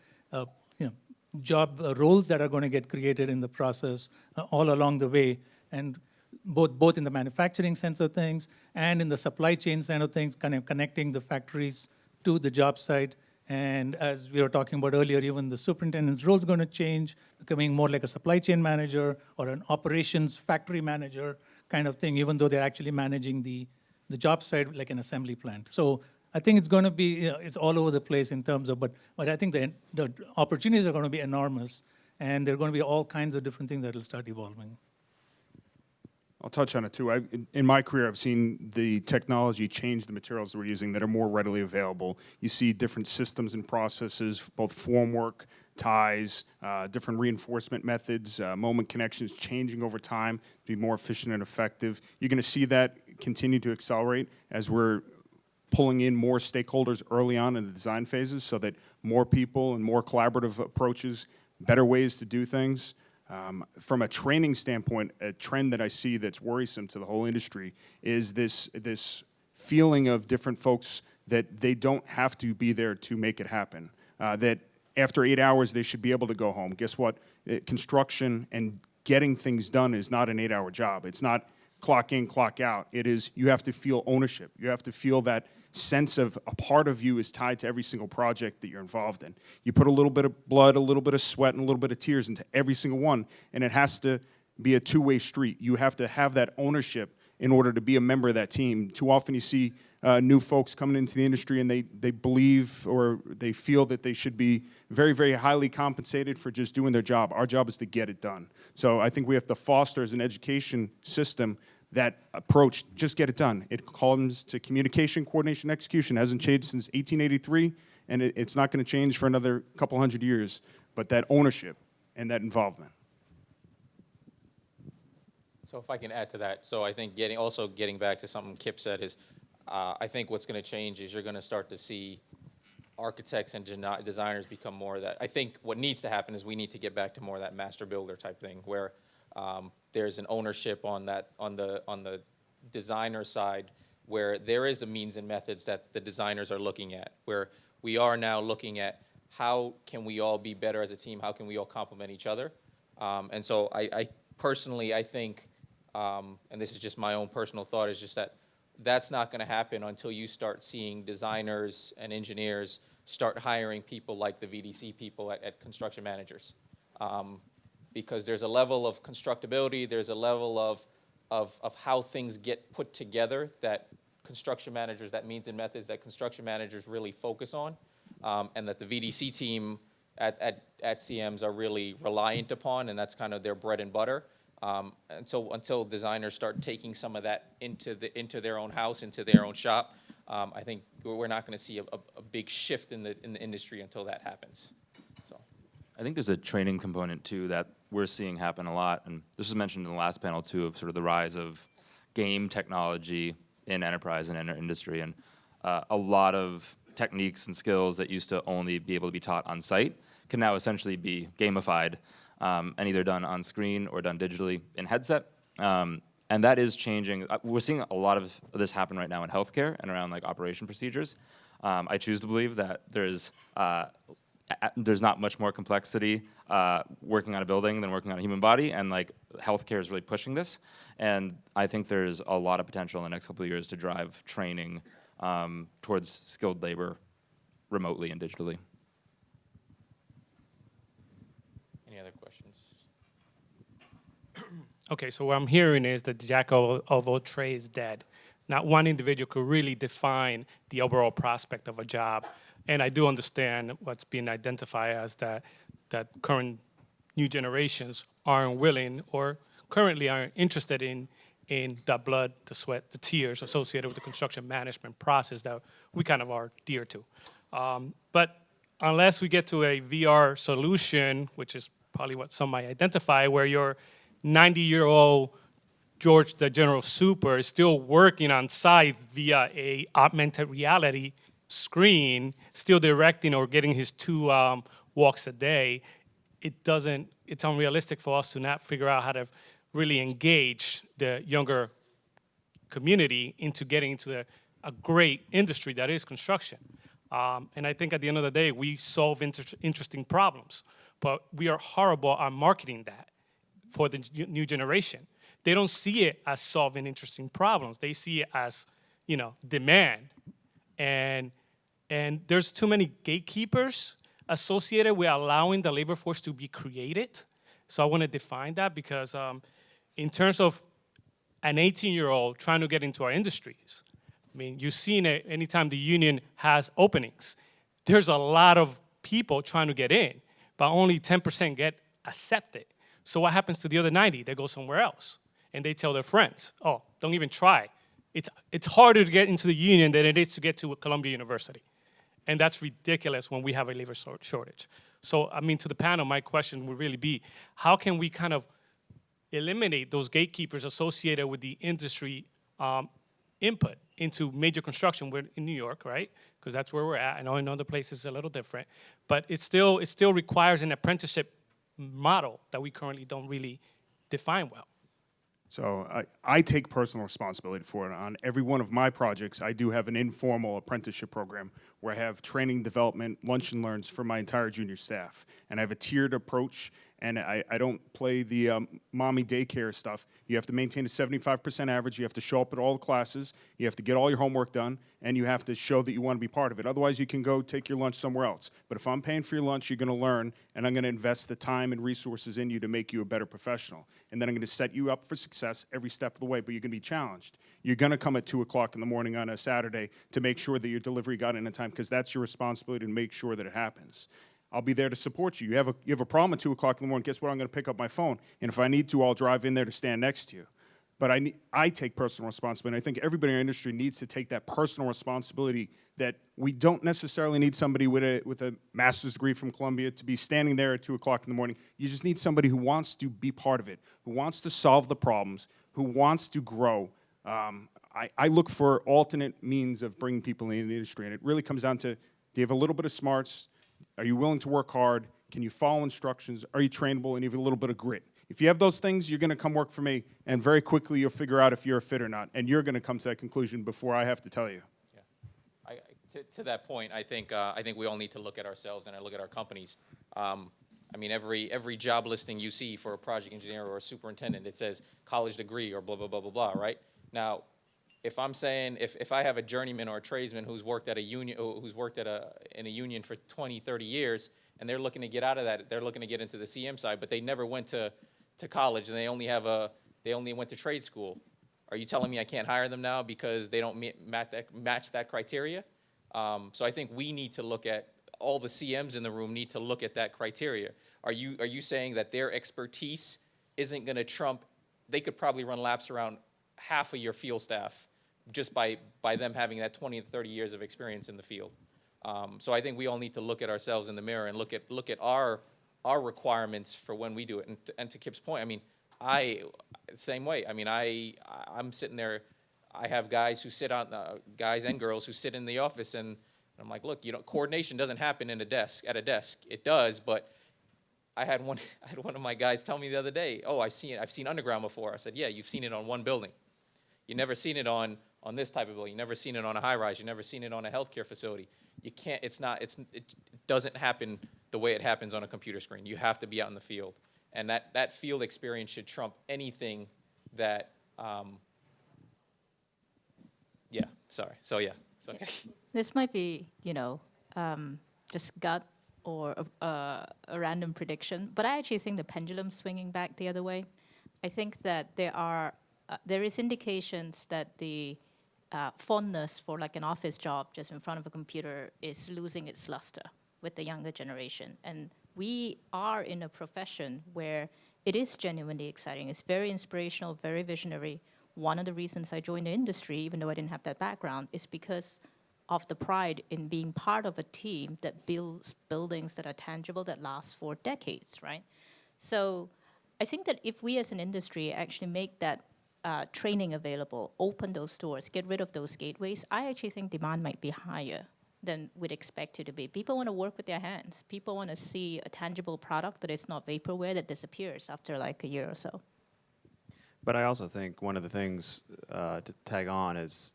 job roles that are going to get created in the process all along the way. And both in the manufacturing sense of things and in the supply chain side of things, kind of connecting the factories to the job site. And as we were talking about earlier, even the superintendent's role is going to change, becoming more like a supply chain manager or an operations factory manager kind of thing, even though they're actually managing the job site like an assembly plant. So I think it's going to be, it's all over the place in terms of, but I think the opportunities are going to be enormous, and there are going to be all kinds of different things that will start evolving. I'll touch on it too. In my career, I've seen the technology change the materials that we're using that are more readily available. You see different systems and processes, both formwork, ties, different reinforcement methods, moment connections changing over time to be more efficient and effective. You're going to see that continue to accelerate as we're pulling in more stakeholders early on in the design phases so that more people and more collaborative approaches, better ways to do things. From a training standpoint, a trend that I see that's worrisome to the whole industry is this feeling of different folks that they don't have to be there to make it happen. That after 8 hours, they should be able to go home. Guess what? Construction and getting things done is not an 8-hour job. It's not clock in, clock out. It is, you have to feel ownership. You have to feel that sense of a part of you is tied to every single project that you're involved in. You put a little bit of blood, a little bit of sweat, and a little bit of tears into every single one, and it has to be a two-way street. You have to have that ownership in order to be a member of that team. Too often you see new folks coming into the industry and they believe or they feel that they should be very, very highly compensated for just doing their job. Our job is to get it done. So I think we have to foster as an education system that approach, just get it done. It comes to communication, coordination, execution. It hasn't changed since 1883, and it's not going to change for another couple hundred years, but that ownership and that involvement. So if I can add to that, so I think getting back to something Kipp said is, I think what's going to change is you're going to start to see architects and designers become more of that. I think what needs to happen is we need to get back to more of that master builder type thing, where there's an ownership on the designer side, where there is a means and methods that the designers are looking at, where we are now looking at how can we all be better as a team, how can we all complement each other. And so I personally, I think, and this is just my own personal thought, is just that that's not going to happen until you start seeing designers and engineers start hiring people like the VDC people at construction managers. Because there's a level of constructability, there's a level of how things get put together that construction managers, that means and methods that construction managers really focus on, and that the VDC team at CMs are really reliant upon, and that's kind of their bread and butter. Until designers start taking some of that into their own house, into their own shop, I think we're not going to see a big shift in the industry until that happens. So, I think there's a training component too that we're seeing happen a lot, and this was mentioned in the last panel too, of sort of the rise of game technology in enterprise and in our industry, and a lot of techniques and skills that used to only be able to be taught on site can now essentially be gamified and either done on screen or done digitally in headset. And that is changing. We're seeing a lot of this happen right now in healthcare and around like operation procedures. I choose to believe that there's not much more complexity working on a building than working on a human body, and like healthcare is really pushing this. And I think there's a lot of potential in the next couple of years to drive training towards skilled labor remotely and digitally. any other questions? Okay, so what I'm hearing is that the jack of all trades is dead. Not one individual could really define the overall prospect of a job. And I do understand what's being identified as that current new generations aren't willing or currently aren't interested in the blood, the sweat, the tears associated with the construction management process that we kind of are dear to. But unless we get to a VR solution, which is probably what some might identify, where your 90-year-old George, the General Super, is still working on site via a augmented reality screen, still directing or getting his 2 walks a day, it's unrealistic for us to not figure out how to really engage the younger community into getting into a great industry that is construction. And I think at the end of the day, we solve interesting problems, but we are horrible at marketing that for the new generation. They don't see it as solving interesting problems. They see it as, demand. And there's too many gatekeepers associated with allowing the labor force to be created. So I want to define that because in terms of an 18-year-old trying to get into our industries, I mean, you've seen it anytime the union has openings. There's a lot of people trying to get in, but only 10% get accepted. So what happens to the other 90? They go somewhere else. And they tell their friends, oh, don't even try. It's harder to get into the union than it is to get to Columbia University. And that's ridiculous when we have a labor shortage. So, I mean, to the panel, my question would really be, how can we kind of eliminate those gatekeepers associated with the industry input into major construction? We're in New York, right? Because that's where we're at. I know in other places it's a little different. But it still requires an apprenticeship model that we currently don't really define well. So I take personal responsibility for it. On every one of my projects, I do have an informal apprenticeship program where I have training, development, lunch and learns for my entire junior staff. And I have a tiered approach, and I don't play the mommy daycare stuff. You have to maintain a 75% average. You have to show up at all the classes. You have to get all your homework done, and you have to show that you want to be part of it. Otherwise, you can go take your lunch somewhere else. But if I'm paying for your lunch, you're going to learn, and I'm going to invest the time and resources in you to make you a better professional. And then I'm going to set you up for success every step of the way, but you're going to be challenged. You're going to come at 2 o'clock in the morning on a Saturday to make sure that your delivery got in time, because that's your responsibility to make sure that it happens. I'll be there to support you. You have a problem at 2 o'clock in the morning, guess what? I'm going to pick up my phone, and if I need to, I'll drive in there to stand next to you. But I take personal responsibility. I think everybody in our industry needs to take that personal responsibility, that we don't necessarily need somebody with a master's degree from Columbia to be standing there at 2 o'clock in the morning. You just need somebody who wants to be part of it, who wants to solve the problems, who wants to grow. I look for alternate means of bringing people in the industry, and it really comes down to, do you have a little bit of smarts? Are you willing to work hard? Can you follow instructions? Are you trainable? And you have a little bit of grit. If you have those things, you're going to come work for me, and very quickly you'll figure out if you're a fit or not, and you're going to come to that conclusion before I have to tell you. Yeah, to that point, I think we all need to look at ourselves and look at our companies. I mean, every job listing you see for a project engineer or a superintendent, it says college degree or blah blah blah blah blah, right? Now, if I'm saying if I have a journeyman or a tradesman who's worked at a union, in a union for 20, 30 years, and they're looking to get out of that, they're looking to get into the CM side, but they never went to college and they only went to trade school. Are you telling me I can't hire them now because they don't match that criteria? So I think we need to look at, all the CMs in the room need to look at that criteria. Are you saying that their expertise isn't going to trump? They could probably run laps around half of your field staff just by them having that 20 and 30 years of experience in the field. So I think we all need to look at ourselves in the mirror and look at our requirements for when we do it. And to Kipp's point, I mean, same way. I mean, I'm sitting there. I have guys who sit on guys and girls who sit in the office, and I'm like, look, coordination doesn't happen at a desk. It does, but I had one of my guys tell me the other day, oh, I've seen underground before. I said, yeah, you've seen it on one building. You've never seen it on this type of building. You've never seen it on a high rise. You've never seen it on a healthcare facility. You can't. It doesn't happen the way it happens on a computer screen. You have to be out in the field, and that field experience should trump anything that. Yeah. Sorry. So yeah. It's okay. This might be, just gut or a random prediction, but I actually think the pendulum's swinging back the other way. I think that there is indications that the fondness for like an office job just in front of a computer is losing its luster with the younger generation. And we are in a profession where it is genuinely exciting. It's very inspirational, very visionary. One of the reasons I joined the industry, even though I didn't have that background, is because of the pride in being part of a team that builds buildings that are tangible, that last for decades, right? So I think that if we as an industry actually make that training available, open those doors, get rid of those gateways, I actually think demand might be higher than we'd expect it to be. People want to work with their hands. People want to see a tangible product that is not vaporware that disappears after like a year or so. But I also think one of the things to tag on is,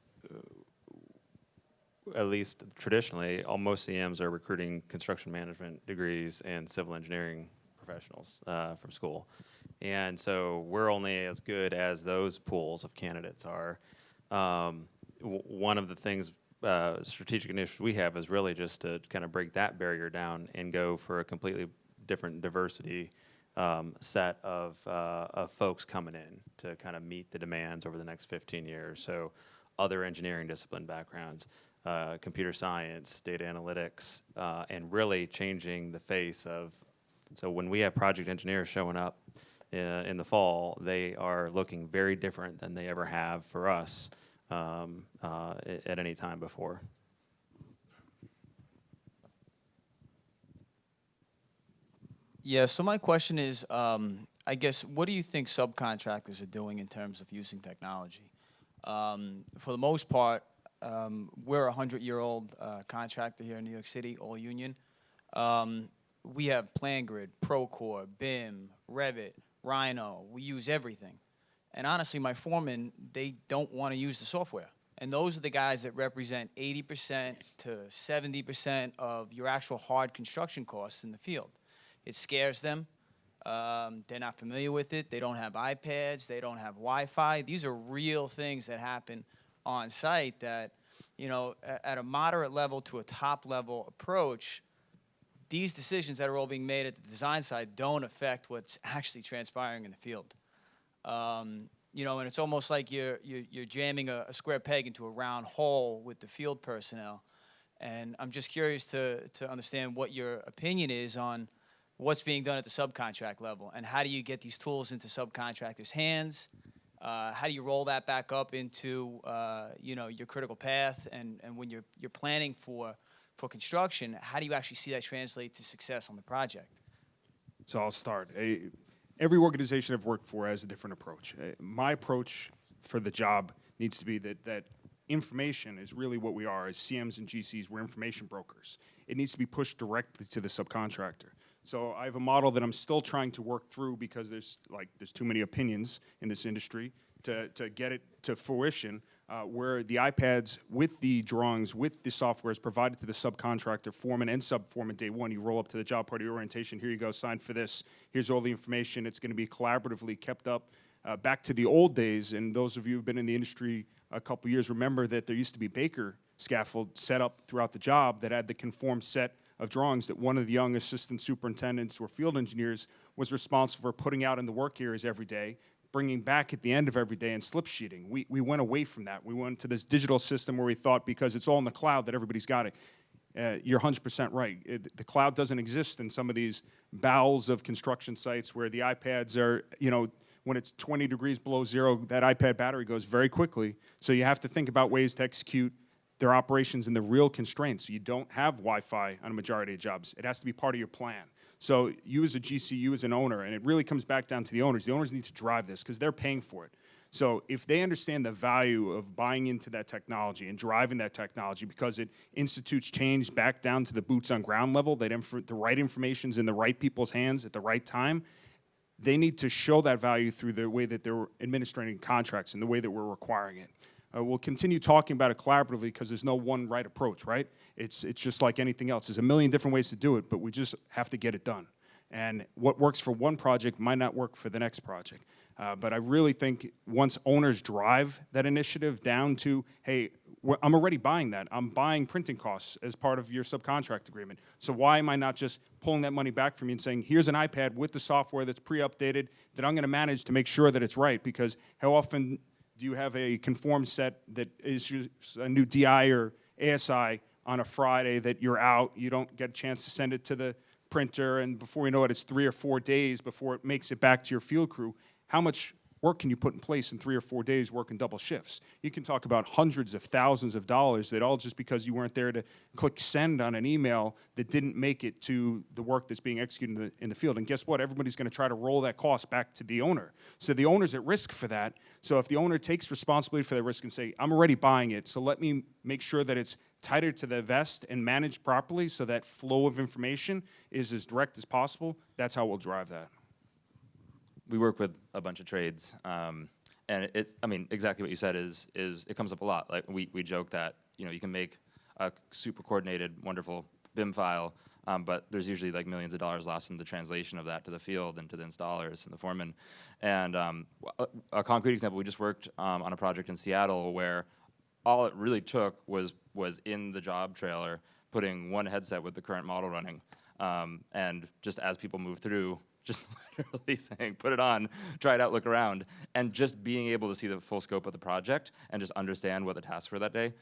at least traditionally, most CMs are recruiting construction management degrees and civil engineering professionals from school. And so we're only as good as those pools of candidates are. One of the things, strategic initiatives we have is really just to kind of break that barrier down and go for a completely different diversity set of folks coming in to kind of meet the demands over the next 15 years. So other engineering discipline backgrounds, computer science, data analytics, and really changing the face of, so when we have project engineers showing up in the fall, they are looking very different than they ever have for us at any time before. Yeah, so my question is, I guess, what do you think subcontractors are doing in terms of using technology? For the most part, we're a 100-year-old contractor here in New York City, all union. We have PlanGrid, Procore, BIM, Revit, Rhino. We use everything. And honestly, my foremen, they don't want to use the software. And those are the guys that represent 80% to 70% of your actual hard construction costs in the field. It scares them. They're not familiar with it. They don't have iPads. They don't have Wi-Fi. These are real things that happen on site that, at a moderate level to a top level approach, these decisions that are all being made at the design side don't affect what's actually transpiring in the field. And it's almost like you're jamming a square peg into a round hole with the field personnel. And I'm just curious to understand what your opinion is on what's being done at the subcontract level, and how do you get these tools into subcontractors' hands? How do you roll that back up into your critical path, and when you're planning for construction, how do you actually see that translate to success on the project? So I'll start. Every organization I've worked for has a different approach. My approach for the job needs to be that information is really what we are as CMs and GCs. We're information brokers. It needs to be pushed directly to the subcontractor. So I have a model that I'm still trying to work through because there's too many opinions in this industry to get it to fruition, where the iPads with the drawings, with the software is provided to the subcontractor, foreman and sub-foreman day one. You roll up to the job party orientation. Here you go, sign for this. Here's all the information. It's going to be collaboratively kept up. Back to the old days, and those of you who've been in the industry a couple years remember that there used to be Baker scaffold set up throughout the job that had the conformed set of drawings that one of the young assistant superintendents or field engineers was responsible for putting out in the work areas every day, bringing back at the end of every day and slip sheeting. We went away from that. We went to this digital system where we thought because it's all in the cloud that everybody's got it. You're 100% right. The cloud doesn't exist in some of these bowels of construction sites where the iPads are, you know, when it's 20 degrees below zero, that iPad battery goes very quickly. So you have to think about ways to execute their operations in the real constraints. You don't have Wi-Fi on a majority of jobs. It has to be part of your plan. So you as a GC, you as an owner, and it really comes back down to the owners need to drive this because they're paying for it. So if they understand the value of buying into that technology and driving that technology because it institutes change back down to the boots on ground level, that the right information's in the right people's hands at the right time, they need to show that value through the way that they're administrating contracts and the way that we're requiring it. We'll continue talking about it collaboratively because there's no one right approach, right? It's just like anything else. There's a million different ways to do it, but we just have to get it done. And what works for one project might not work for the next project. But I really think once owners drive that initiative down to, hey, I'm already buying that. I'm buying printing costs as part of your subcontract agreement. So why am I not just pulling that money back from you and saying, here's an iPad with the software that's pre-updated that I'm going to manage to make sure that it's right? Because how often do you have a conform set that issues a new DI or ASI on a Friday that you're out, you don't get a chance to send it to the printer, and before you know it, it's 3 or 4 days before it makes it back to your field crew? How much work can you put in place in 3 or 4 days working double shifts? You can talk about hundreds of thousands of dollars that all just because you weren't there to click send on an email that didn't make it to the work that's being executed in the field. And guess what? Everybody's going to try to roll that cost back to the owner. So the owner's at risk for that. So if the owner takes responsibility for that risk and say, I'm already buying it, so let me make sure that it's tighter to the vest and managed properly so that flow of information is as direct as possible, that's how we'll drive that. We work with a bunch of trades, and I mean, exactly what you said is it comes up a lot. Like we joke that, you know, you can make a super coordinated, wonderful BIM file, but there's usually like millions of dollars lost in the translation of that to the field and to the installers and the foremen. And a concrete example, we just worked on a project in Seattle where all it really took was in the job trailer putting one headset with the current model running, and just as people move through, just literally saying, put it on, try it out, look around, and just being able to see the full scope of the project and just understand what the tasks were that day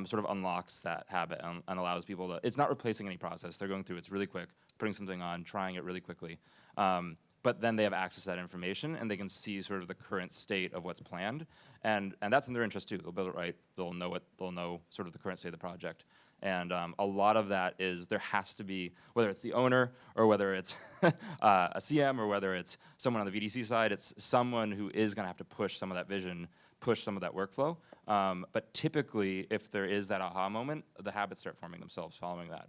sort of unlocks that habit and allows people to, it's not replacing any process. They're going through, it's really quick, putting something on, trying it really quickly. But then they have access to that information and they can see sort of the current state of what's planned. And that's in their interest too. They'll build it right, they'll know sort of the current state of the project. And a lot of that is there has to be, whether it's the owner or whether it's a CM or whether it's someone on the VDC side, it's someone who is going to have to push some of that vision, push some of that workflow. But typically, if there is that aha moment, the habits start forming themselves following that.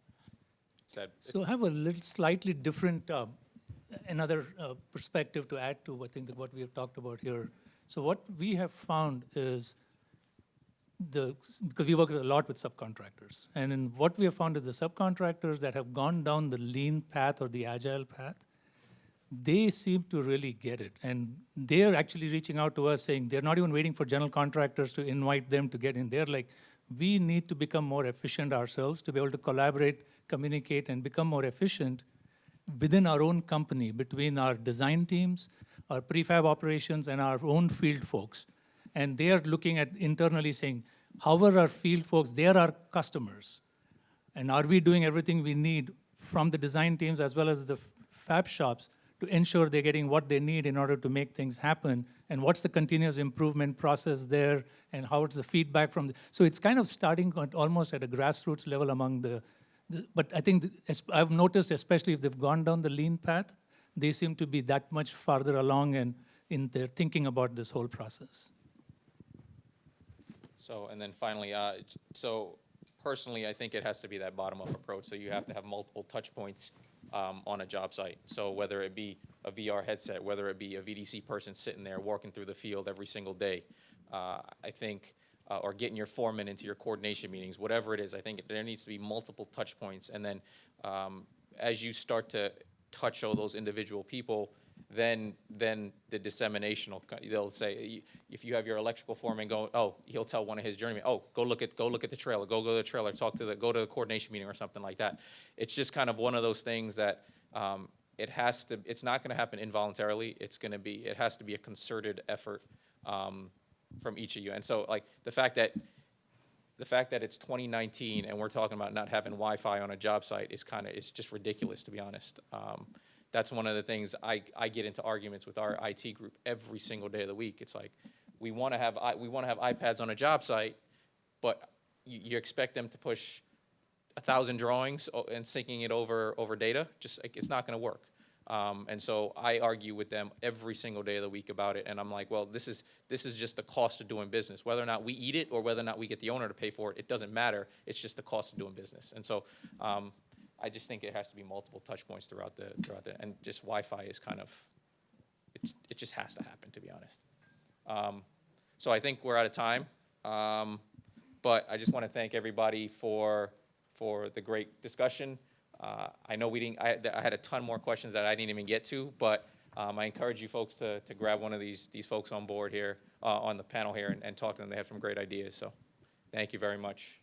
So I have a little slightly different, another perspective to add to what we have talked about here. So what we have found is because we work a lot with subcontractors, and in what we have found is the subcontractors that have gone down the lean path or the agile path, they seem to really get it. And they're actually reaching out to us saying they're not even waiting for general contractors to invite them to get in. They're like, we need to become more efficient ourselves to be able to collaborate, communicate, and become more efficient within our own company, between our design teams, our prefab operations, and our own field folks. And they are looking at internally saying, how are our field folks, they are our customers. And are we doing everything we need from the design teams as well as the fab shops to ensure they're getting what they need in order to make things happen? And what's the continuous improvement process there? And how is the feedback from so it's kind of starting almost at a grassroots level among but I think I've noticed, especially if they've gone down the lean path, they seem to be that much farther along in their thinking about this whole process. So, and then finally, so personally, I think it has to be that bottom-up approach. So you have to have multiple touch points on a job site. So whether it be a VR headset, whether it be a VDC person sitting there walking through the field every single day, I think, or getting your foreman into your coordination meetings, whatever it is, I think there needs to be multiple touch points. And then as you start to touch all those individual people, then the dissemination they'll say, if you have your electrical foreman going, oh, he'll tell one of his journeymen, oh, go look at the trailer, go to the trailer, go to the coordination meeting or something like that. It's just kind of one of those things that it's not going to happen involuntarily. It has to be a concerted effort from each of you. And so, like, the fact that it's 2019 and we're talking about not having Wi-Fi on a job site it's just ridiculous, to be honest. That's one of the things I get into arguments with our IT group every single day of the week. It's like, we want to have iPads on a job site, but you expect them to push 1,000 drawings and syncing it over data. Just like, it's not going to work. And so I argue with them every single day of the week about it. And I'm like, well, this is just the cost of doing business. Whether or not we eat it or whether or not we get the owner to pay for it, it doesn't matter. It's just the cost of doing business. And so I just think it has to be multiple touch points throughout the and just Wi-Fi is kind of, it just has to happen, to be honest. So I think we're out of time. But I just want to thank everybody for the great discussion. I know I had a ton more questions that I didn't even get to, but I encourage you folks to grab one of these folks on board here, on the panel here, and talk to them. They have some great ideas. So thank you very much.